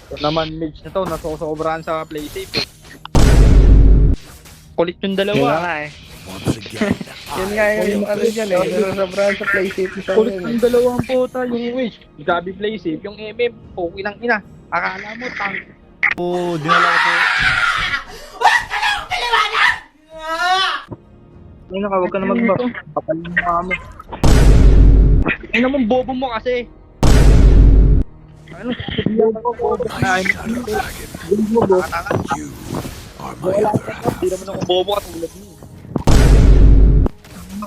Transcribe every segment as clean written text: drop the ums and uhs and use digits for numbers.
Ito naman Midge na to, nasosobrahan sa play safe eh. Kulit yung Yun na dalawa. nga eh. Once again, Yun nga yung ano dyan eh. Sobrang sa play safe sa Kulit yun yung eh. dalawang puta, yung Wish. Gabi play safe, yung MM, okay lang ina. Akala mo, oh, dinala ko po. Ay naka, huwag ka na mag-buff. Kapal mo kami. Ay naman, bobo mo kasi. Ano? Bobo. Ay, bobo. You are my other half. Hindi naman ako bobo ka tulad mo.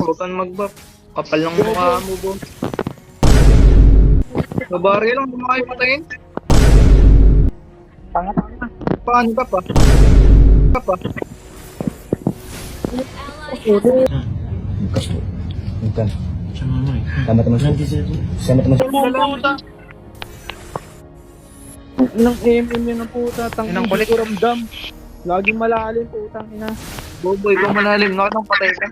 Huwag kang mag-buff. Kapal ng mukha mo, bo. Nabari lang, hindi mo kayo patayin. Tanga-tanga. Paano ka pa? Bukan. Sama teman sama teman Puta. Nang MM yun ang puta. Inang kulit. Ko ramdam. Laging malalim putang ina. Boboy, kung malalim, nakatang patay ka.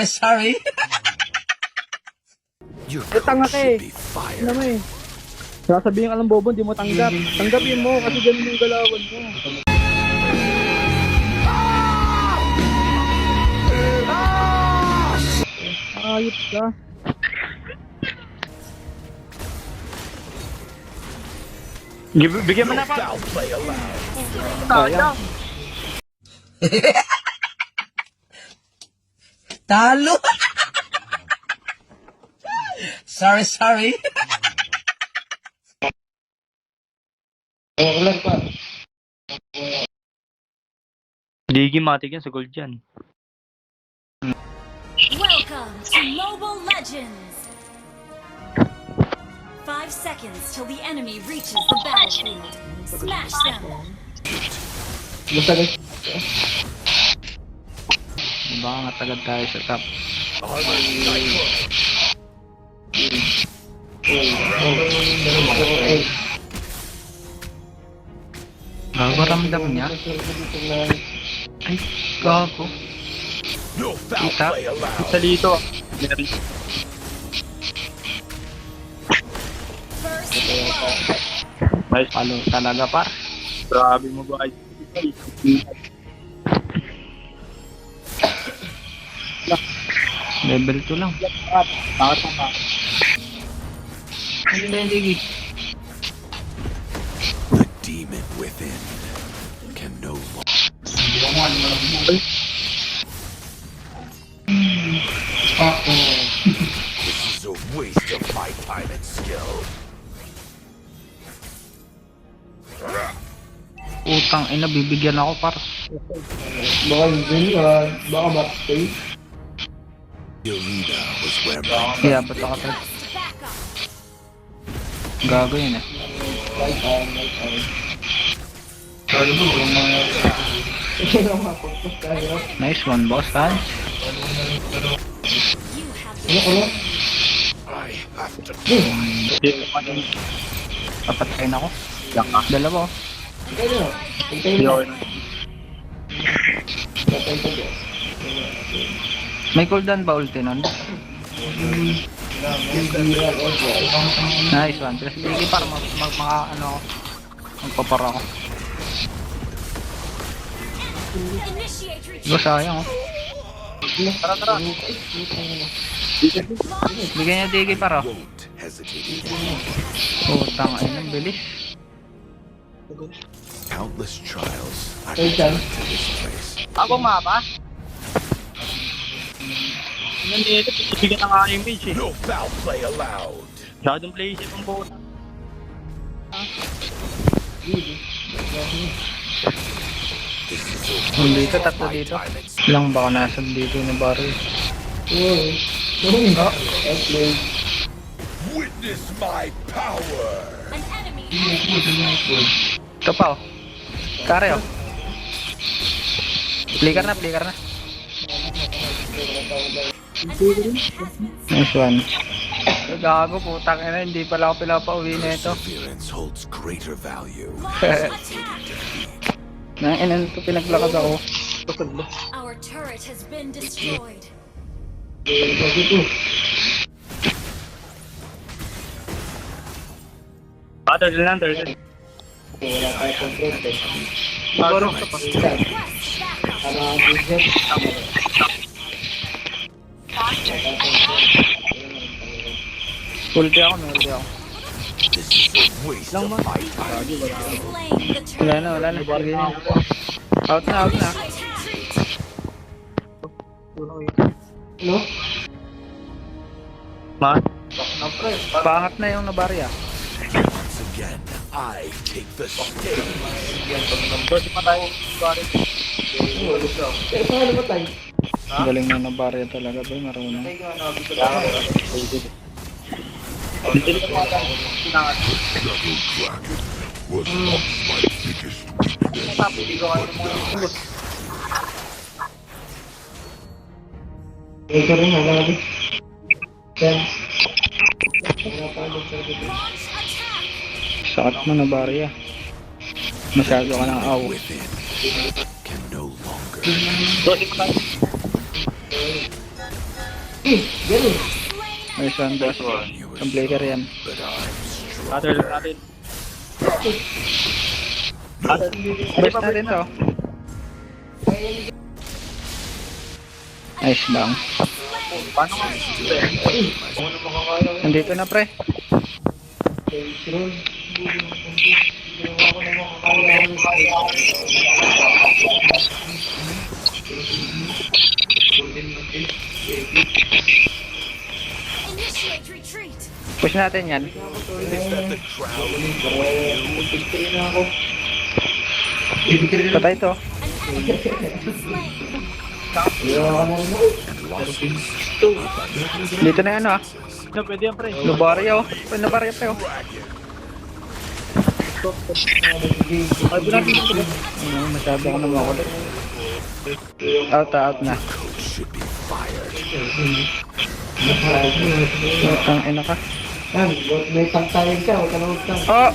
sorry. Your Tanga coat ka eh. should be fired. Ano mo eh. Sasabihin ka ng bobo, hindi mo tanggap. Tanggapin mo kasi ganun yung galawan mo. Ayop ka. Bigyan mo na pa. Foul play allowed. Sayang. Talo. sorry. Digi matik yan sa gold dyan. Welcome to Mobile Legends! 5 seconds till the enemy reaches the battlefield. Smash them! Baka matagad tayo sa top. Armor cycle. Gago ramdam niya. Ay, gago. No foul Kita. play allowed. Sa dito. First blood. Nice. Palo talaga par. Grabe mo ba? Level 2 lang. Hindi na yung digi. The demon within can no longer. This is a waste of my time and skill. Utang ina, bibigyan ako par. The arena was where my Yeah, ba't ako par? Request backup! Gago yun eh. Nice one, boss, Hans. You have I have to Papatayin ako. Dalawa oh. May cooldown ba ulti nun? Nice one. Pero sige para ano magpapara ako. initiate retreat! Go sayang oh. Tara. Bigyan niya digi para. won't hesitate anymore. Utang ay nang bilis. Countless trials I've returned to this place. Ako mapa. Nandito, bigyan ng aking page eh. No foul play allowed. Masyadong play safe ang puta. This is a Hindi waste ka of tatlo my dito. time and skill. Lang baka nasa dito na barrel. Witness my power. An enemy Ito pa oh. Kare oh. Flicker na. an enemy has been Nice one. Gago putang ina, hindi pala ako pinapauwi na ito. Perseverance holds greater value. launched attack! Nang ina nito pinaglakad ako. Our turret has been destroyed. Turtle lang, turtle. Wala tayo control eh. Barok ka pa. Ano ang business? Ulti ako, may ulti ako. This is a waste of my time. Slain the Wala turtle. na, wala na. Sige na. Out na, out na. No? Ma? Pangat na yung nabarya. Once again, I take the stage. Pwede pa tayo. Sorry. Eh, paano ba tayo? Ang galing na nabarya talaga, boy. Marunong. Ito rin, ang lagi. Yan. Launch attack. Sakit mo nabarya. Masyado ka ng aw. Within can no longer. Pwede pa tayo. Ganun. Nice one, boss. Ang player yan. But I'm Turtle natin. Best na rin to. Nice bang. Paano nga? Nandito na, pre. Initiate retreat. Push natin yan. the crowd. Patay to. An enemy has been slain. Dito na yan, ah. No, pwede yan, pre. Nabarya, oh. Nabarya, pre, oh. Pwede natin ito. Masyado ako na makulit. Out na. Should be fired. Ang ina ka. Yan, may pagtayin ka, huwag ka na huwag ka. Oh!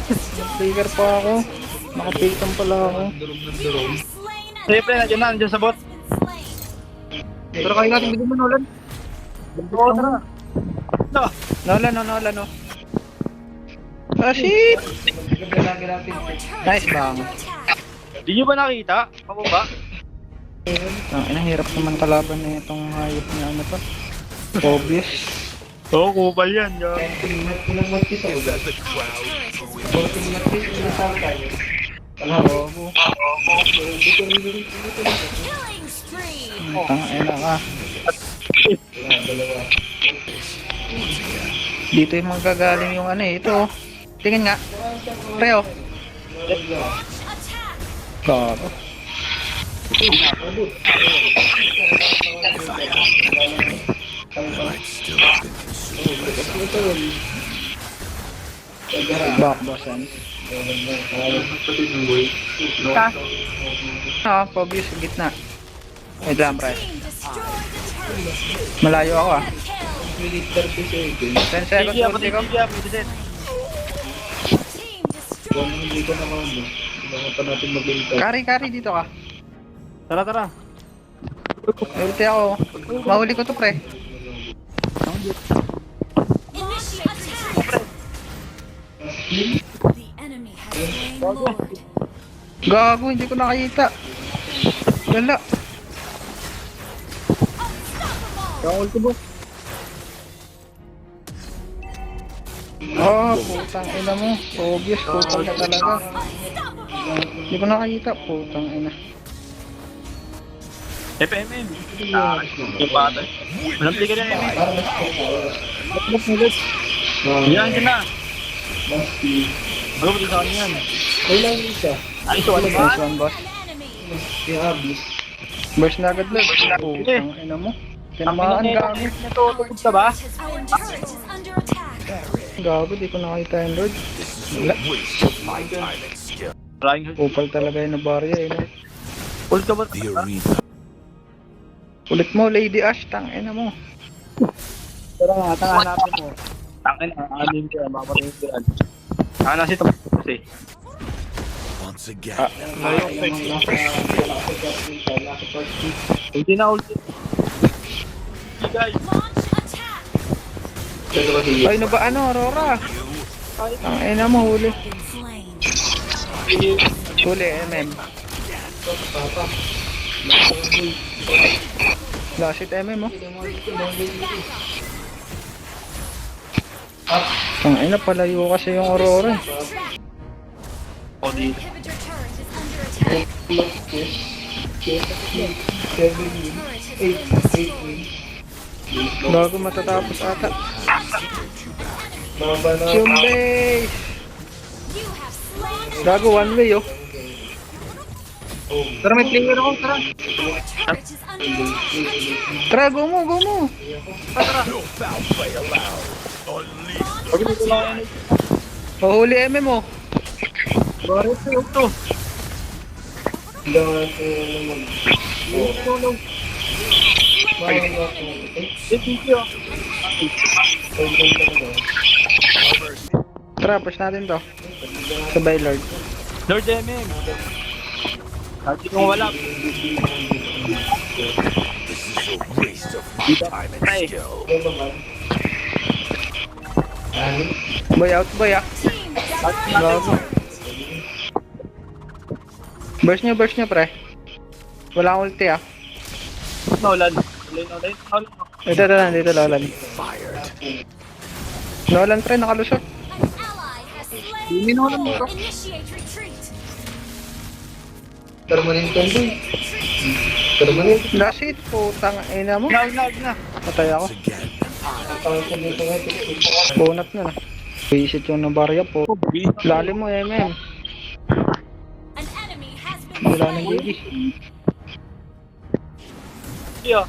Trigger pa ako. Nakapitan pala ako. Slain an Sige, pre, nandiyan sa bot. has been slain. Pero kaya natin bigyan mo Nolan. Oo, tara. No. Nola, no. Ah, shit! Our turret Nice is bang. under attack. Di nyo ba nakita? Ako ba? Ang ina, hirap naman kalaban na itong hayop niya. Ano to? Obvious. Oo, kupal yan. Yan. Ilang months kita, huwag Let the crowd. Ilang months kita tayo. Bobo. Killing spree. Ang ina ka. Dito yung magagaling yung ano eh. Ito oh. Tingin nga. Pre oh. Launch attack. Gago. I'd still been consumed. Back bossan. Ah, obvious sa gitna. Wait lang pre. Team destroy the turret. Malayo ako ah. Kill. 10 seconds Sige, ulti ko. sige, pwede din. Team destroy. Kari dito ka. Tara, tara. Ulti ako. Mahuli ko to pre. Initiate attack. The enemy has slain Lord. Gago, hindi ko nakita. Wala. Yung ulti mo. Oh, putang ina mo. Obvious, putang na talaga. Unstoppable. Hindi ko nakita. Putang ina. FMM. Yung bata. Walang tigil yan, MM. Yan, dyan na. Ano ba sa kanya yan? Kailan yun siya? Ay, so ano ba? Nice one, boss. An enemy. Yung abis. Burst na agad lang. Putang ina mo. Tinamaan gamit. Natutugod ka ba? Our turret is under attack. Gago, di ko nakita yung Lord. Wala. Waste of my time and skill. Maraming Upal talaga yung nabarya eh. No? ult ka ba? The arena. Ulit mo, Lady Ash. Tang ina mo. Tara nga, tanga natin mo. Tangin na, ano yung kaya, mapatay yung kaya. Tanga na si Tom. Kasi. Once again, Ulti na, ulti. Guys, Launch attack. Ay, ano ba ano, Aurora? Ang ina mo, huli. Been slain. Huli, MM. Last hit MM, oh. Ang ina, palayo kasi yung Aurora. O dito. Inhibitor turret is under attack. Turret has been destroyed. Bago matatapos ata. Yung base! You have slain. Gago, one way, oh. Tara, may player ako, tara. Turret is under attack. Tara, go mo, go mo. No foul play allowed. Unleash Pag dito lang yan. Mahuli MM, oh. Bari sa iyo to. Tara, push natin to. Sabay, Lord. Lord MM. Kahit kung wala. This is a waste of my time and skill. Boy out, boy, ah. Team double. Gago. Burst nyo, pre. Wala akong ulti, ah. Nolan. Nolan. Dito, Nolan. Fired. Nolan, pre, nakalusot. An ally has slain. Minulan mo to. Initiate retreat. Last hit, putang ina mo. Na. Patay ako. Again. Bunat na na. Visit yung nabarya po. Lalim mo, MM. An enemy has been Wala nang slain. gigi. Iyo.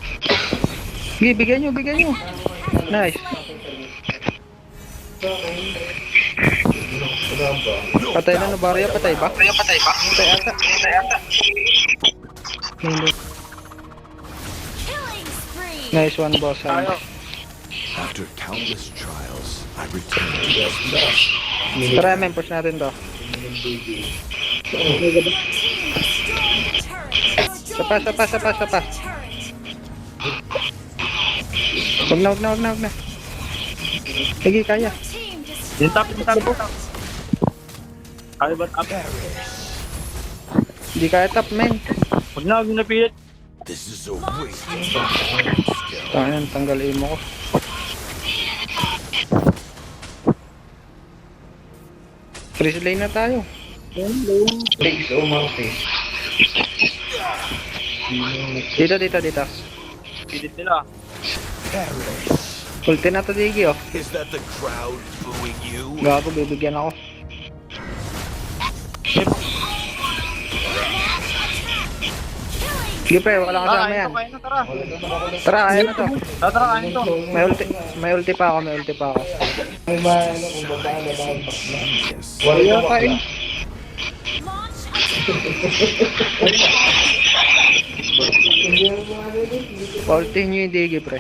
Gi, bigyan nyo. Nice. Patay na nabarya, patay ba? Patay ata. Hindi. Killing spree. Nice one, boss. Tayo. After countless trials, I return to this place. Tara, MM, push natin to. Sapa. Wag na. Sige, kaya. Yung top po. Kaya ba't up? Hindi kaya top, men. Huwag na, huwag na pilit. This is a waste of my time and skill. Tangan, tanggal imo ko. Freeze lane na tayo. Dito. Pilit nila. Ulti na to, Diggy, oh. Is that the crowd booing you? Gago, bibigyan ako. Sige, pre, wala kasama yan. Kaya na, tara. Tara, kaya na to. Tara, kaya to. May ulti pa ako. Yes. Wala pa eh. Ulti nyo yung Diggy, pre.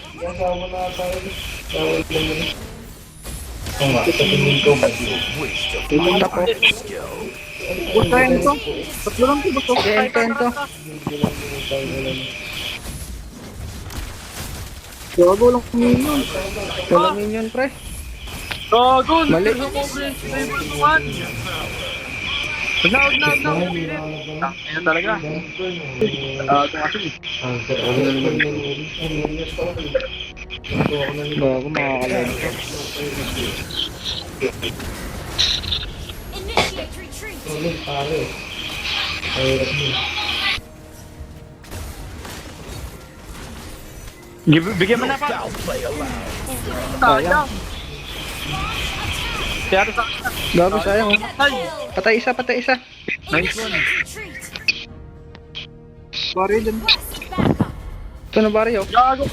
Waste of Pumunta ko. skill. Bus tayo nito. Tatlo lang to, bus. Ento. Gago lang kumingin. Wala minion, pre. Gago! Mali. Huwag na. Ayan talaga. Gago kasi. Gago, makakalag. Initiate retreat. Bigyan mo na pa. Foul play allowed. Sayang. Kaya sa Gago, sayang, oh. Ay! Patay isa. Nice one. Retreat. Sorry din. Request backup. Ito na baryo. Gago!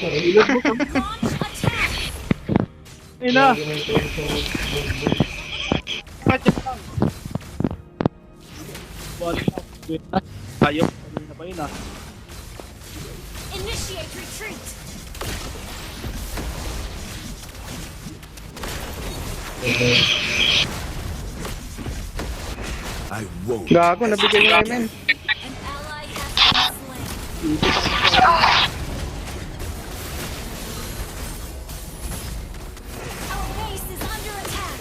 Ilog mo kami. Launch attack. Ina! Patit lang. Balik na. Ayaw. Kanina pa yun ah. Initiate retreat. I won't. Gago, nabigyan niya An men. ally has been slain. Our base is under attack.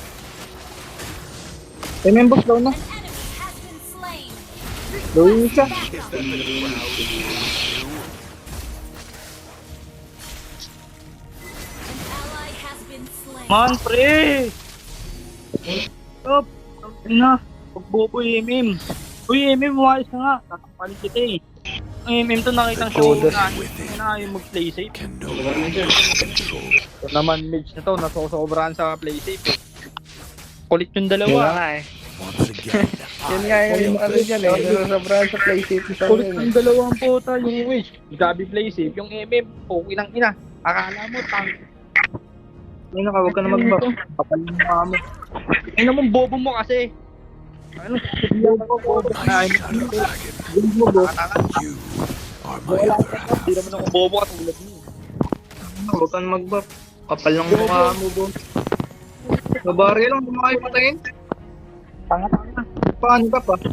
Members daw na. An enemy has been slain. Gawin siya. An ally has been slain. Man, pre! Stop! Na, pagbobo MM. Uy, MM, umayos ka nga. Tatapalit kita eh. Ang MM to nakitang show na ayaw mag-play safe. Can no longer control. Ito naman, Midge na to, nasosobrahan sa play safe eh. Kulit yung Yun na dalawa. nga eh. Once again, Yun nga yung ano dyan eh. Sobrang sa play safe sa Kulit akin yung eh. dalawang puta, yung Wish. Gabi play safe, yung MM, okay lang ina. Akala mo, tang. Ay na ka, huwag ka na mag-back. Kapal yung mukha mo. Ay naman, bobo mo kasi. Ano, sabihan ko, bobo. my Ay, shadow dragon, bobo. you are my other half. Hindi naman ako bobo at ulat mo. Huwag kang mag-back. Kapal ng mukha mo, bobo. Nabari lang, hindi mo kayo patayin. Tanga-tanga. Paano ka pa? Ally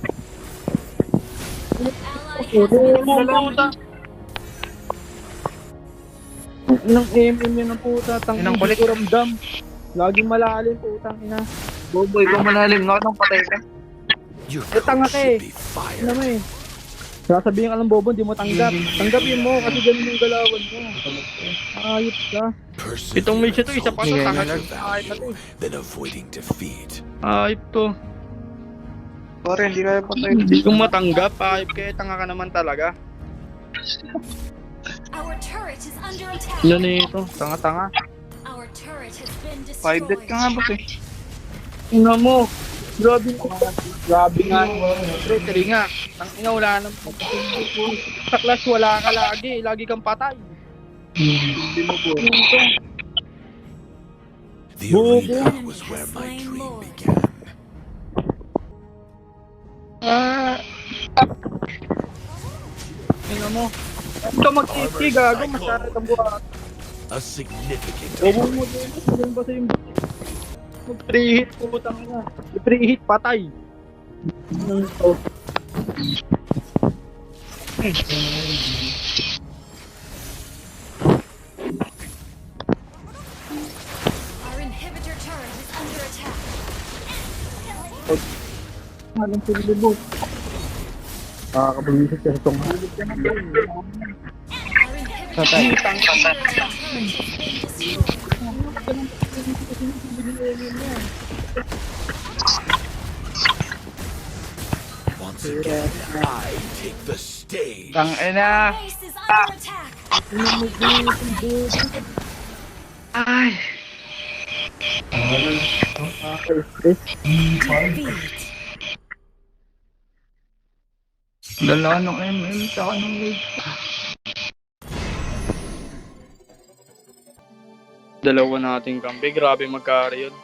has been Puta. Inang MM yun ang puta. Inang kulit. Ko ramdam. Laging malalim putang ina. Bobo, ikaw malalim. Nakatang patay ka. Your tanga crew ka eh. should be Ano mo fired. eh. Sasabihin ka ng bobo, hindi mo tanggap. Tanggapin mo kasi ganun yung galawan mo. Ayop ka. Itong match na to, isa pa to. Bigay Tanga na to. lang. Ayop na to. Than avoiding defeat. Ayop to. Pare, hindi kaya patay. Hindi ko matanggap. Ayop kaya tanga ka naman talaga. Our turret is under attack. Ano na ito? Tanga-tanga. Our turret has been 5 death destroyed. ka nga boss eh. Ina mo. Grabe nga. Grabe nga. Pre, tali nga. Ang ina wala nang sa class wala ka lagi. Lagi kang patay. Hindi mo po. The Bobo. arena was where my dream began. Ina mo. Ito mag-TP gago. Masyari kang buhat. A significant Bobo mo din. Ganun ba sa yung mag-preheat putang ina. I-preheat patay. Ano ito? Our inhibitor turret is under attack. Anong pinilibo? Nakakabalisit ka itong Our inhibitor Patay. turret has been destroyed. once again. I take the stage. Tang ina. Base is under attack. Ay. Defeat. Dalawa ng MM sa ng lead. Dalawa nating kampi. Grabe magkari yun.